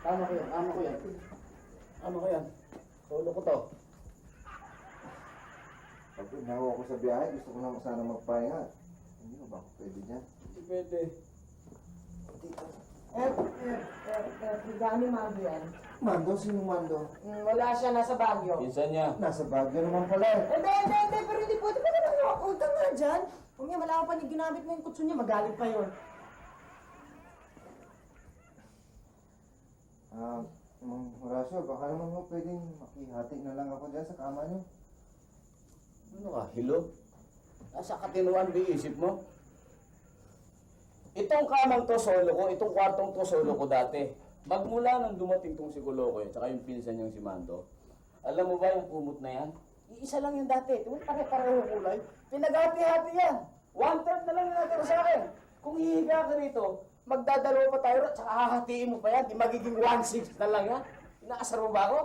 Ano ko yan? Ano ko yan? Ano ko yan? Solo ko to. Pag nahawa ko sa biyahe, gusto ko naman sana magpahinga. Hindi mo ba ako pwede dyan? Hindi pwede. Dito. Gani Mando yan. Mando? Sino Mando? Wala siya, nasa Baguio. Pinsan niya. Nasa Baguio naman pala eh. Hindi, pero hindi pwede pa na huwag ka nga dyan. Kung niya, malaman pa niya, ginamit mo yung kutso niya, magalit pa yun. Mang Horacio, baka naman mo pwedeng makihati na lang ako dyan sa kama niyo. Ano ka, hilo? Nasa katinuan ba isip mo? Itong kamang to solo ko, itong kwartong to solo ko dati. Magmula nang dumating tong si Kulokoy, tsaka yung pinsan niyang si Mando, alam mo ba yung kumot na yan? Iisa lang yung dati. Tingnan pare-pareho kulay. Pinag-hati-hati yan. 1/3 na lang yung natira sa akin. Kung hihiga ka rito, magdadalawa pa tayo, tsaka hahatiin mo pa yan. Di magiging 1/6 na lang yan. Inaasar mo ba ako?